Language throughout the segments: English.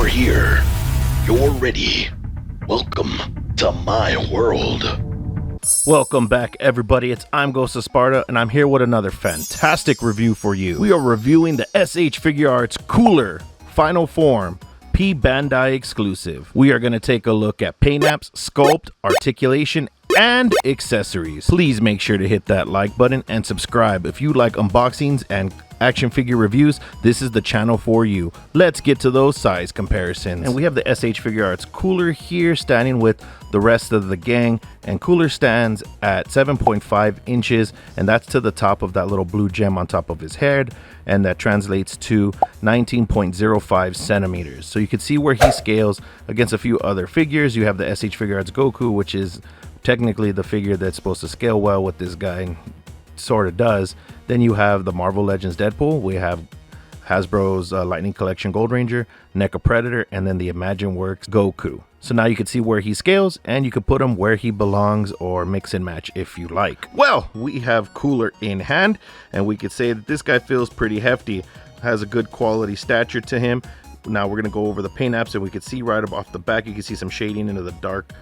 here. You're ready. Welcome to my world. Welcome back, everybody. It's I'm Ghost of Sparta, and I'm here with another fantastic review for you. We are reviewing the S.H Figuarts Cooler Final Form P Bandai exclusive. We are going to take a look at paint apps, sculpt, articulation, and accessories. Please make sure to hit that like button and subscribe. If you like unboxings and action figure reviews, this is the channel for you. Let's get to those size comparisons. And we have the S.H Figuarts Cooler here standing with the rest of the gang, and Cooler stands at 7.5 inches, and that's to the top of that little blue gem on top of his head, and that translates to 19.05 centimeters. So you can see where he scales against a few other figures. You have the S.H Figuarts Goku, which is technically the figure that's supposed to scale well with this guy, sort of does. Then you have the Marvel Legends Deadpool. We have Hasbro's Lightning Collection Gold Ranger, NECA Predator, and then the Imagine Works Goku. So now you can see where he scales, and you can put him where he belongs or mix and match if you like. Well, we have Cooler in hand, and we could say that this guy feels pretty hefty, has a good quality stature to him. Now we're going to go over the paint apps, and we can see right up off the back, you can see some shading into the dark,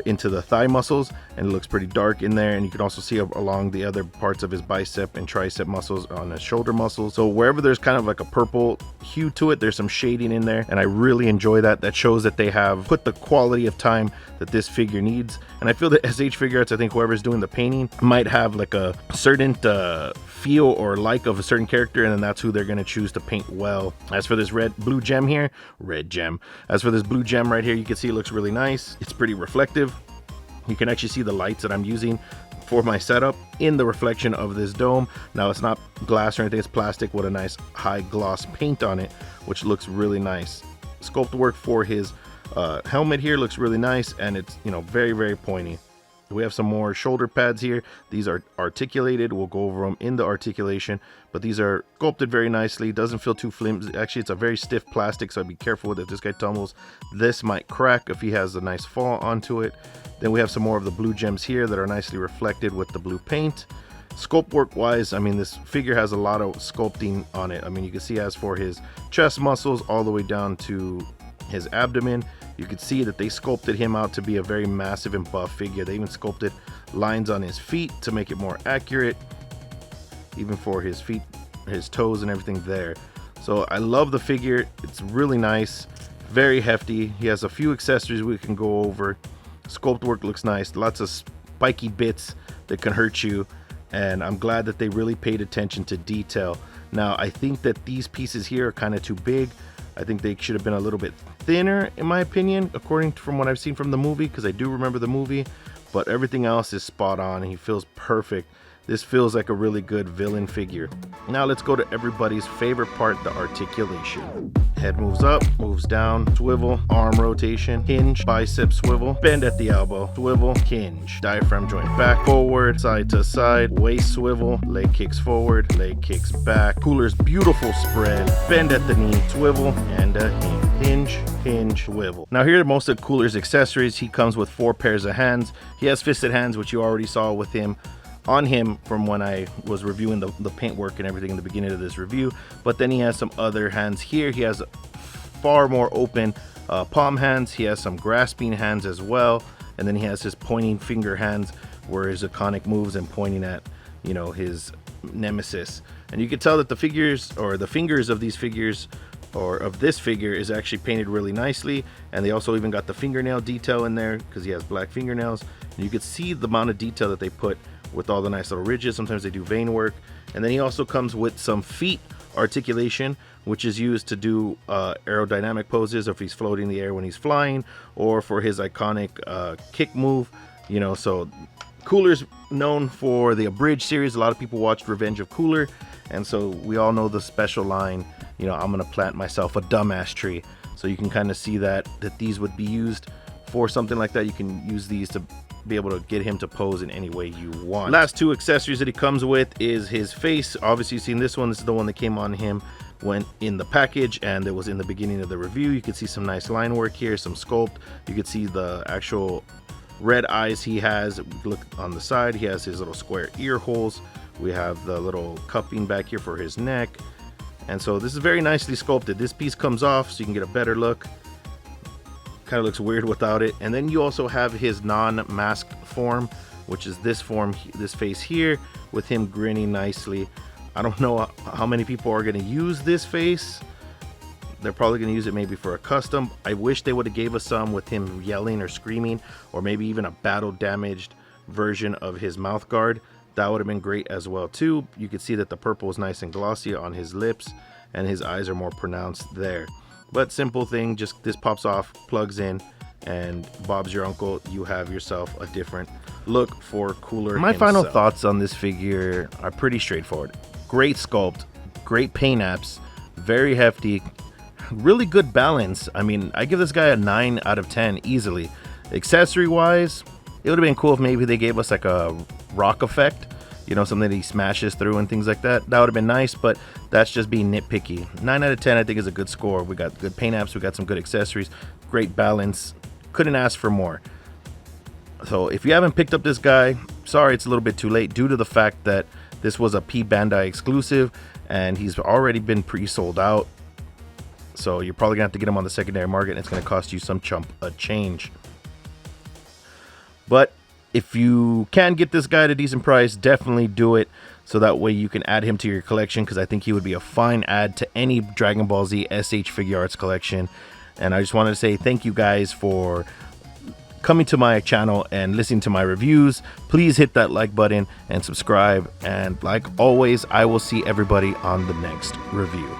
into the thigh muscles, and it looks pretty dark in there. And you can also see along the other parts of his bicep and tricep muscles on his shoulder muscles. So wherever there's kind of like a purple hue to it, there's some shading in there, and I really enjoy that. That shows that they have put the quality of time that this figure needs. And I feel that S.H Figuarts, I think whoever's doing the painting might have like a certain feel or like of a certain character, and then that's who they're going to choose to paint well. As for this blue gem here, as for this blue gem right here, you can see it looks really nice. It's pretty reflective. You can actually see the lights that I'm using for my setup in the reflection of this dome. Now it's not glass or anything, it's plastic with a nice high gloss paint on it, which looks really nice. Sculpt work for his helmet here looks really nice, and it's, you know, very, very pointy. We have some more shoulder pads here. These are articulated. We'll go over them in the articulation, but these are sculpted very nicely. Doesn't feel too flimsy. Actually, it's a very stiff plastic, so I'd be careful with it. If this guy tumbles, this might crack if he has a nice fall onto it. Then we have some more of the blue gems here that are nicely reflected with the blue paint. Sculpt work wise, I mean, this figure has a lot of sculpting on it. I mean, you can see as for his chest muscles all the way down to his abdomen, you could see that they sculpted him out to be a very massive and buff figure. They even sculpted lines on his feet to make it more accurate, even for his feet, his toes and everything there. So I love the figure. It's really nice, very hefty. He has a few accessories we can go over. Sculpt work looks nice, lots of spiky bits that can hurt you, and I'm glad that they really paid attention to detail. Now I think that these pieces here are kind of too big. I think they should have been a little bit thinner, in my opinion, according to from what I've seen from the movie, because I do remember the movie, but everything else is spot on. He feels perfect. This feels like a really good villain figure. Now let's go to everybody's favorite part, the articulation. Head moves up, moves down, swivel, arm rotation, hinge, bicep swivel, bend at the elbow, swivel, hinge, diaphragm joint back, forward, side to side, waist swivel, leg kicks forward, leg kicks back. Cooler's beautiful spread, bend at the knee, swivel, and a hinge, hinge, swivel. Now here are most of Cooler's accessories. He comes with 4 pairs of hands. He has fisted hands, which you already saw with him on him from when I was reviewing the paint work and everything in the beginning of this review. But then he has some other hands here. He has far more open palm hands. He has some grasping hands as well, and then he has his pointing finger hands where his iconic moves and pointing at, you know, his nemesis. And you can tell that the figures, or the fingers of these figures, or of this figure, is actually painted really nicely. And they also even got the fingernail detail in there because he has black fingernails, and you can see the amount of detail that they put with all the nice little ridges. Sometimes they do vein work. And then he also comes with some feet articulation, which is used to do aerodynamic poses, if he's floating in the air when he's flying, or for his iconic kick move, you know. So Cooler's known for the Abridged series. A lot of people watched Revenge of Cooler, and so we all know the special line, you know, I'm gonna plant myself a dumbass tree. So you can kind of see that these would be used for something like that. You can use these to be able to get him to pose in any way you want. Last 2 accessories that he comes with is his face. Obviously you've seen this one. This is the one that came on him when in the package, and it was in the beginning of the review. You can see some nice line work here, some sculpt. You can see the actual red eyes he has. Look on the side, he has his little square ear holes. We have the little cupping back here for his neck. And so this is very nicely sculpted. This piece comes off so you can get a better look. Kind of looks weird without it. And then you also have his non-masked form, which is this form, this face here, with him grinning nicely. I don't know how many people are going to use this face. They're probably going to use it maybe for a custom. I wish they would have gave us some with him yelling or screaming, or maybe even a battle damaged version of his mouth guard. That would have been great as well too. You can see that the purple is nice and glossy on his lips, and his eyes are more pronounced there. But simple thing, just this pops off, plugs in, and Bob's your uncle. You have yourself a different look for Cooler My himself. final thoughts on this figure are pretty straightforward. Great sculpt, great paint apps, very hefty, really good balance. I mean, I give this guy a 9 out of 10 easily. Accessory wise, it would have been cool if maybe they gave us like a rock effect, you know, something that he smashes through and things like that. That would have been nice, but that's just being nitpicky. 9 out of 10 I think is a good score. We got good paint apps, we got some good accessories, great balance. Couldn't ask for more. So if you haven't picked up this guy, sorry it's a little bit too late due to the fact that this was a P Bandai exclusive and he's already been pre-sold out. So you're probably gonna have to get him on the secondary market, and it's gonna cost you some chump of change. But if you can get this guy at a decent price, definitely do it, so that way you can add him to your collection, because I think he would be a fine add to any Dragon Ball Z S.H Figuarts collection. And I just wanted to say thank you guys for coming to my channel and listening to my reviews. Please hit that like button and subscribe, and like always, I will see everybody on the next review.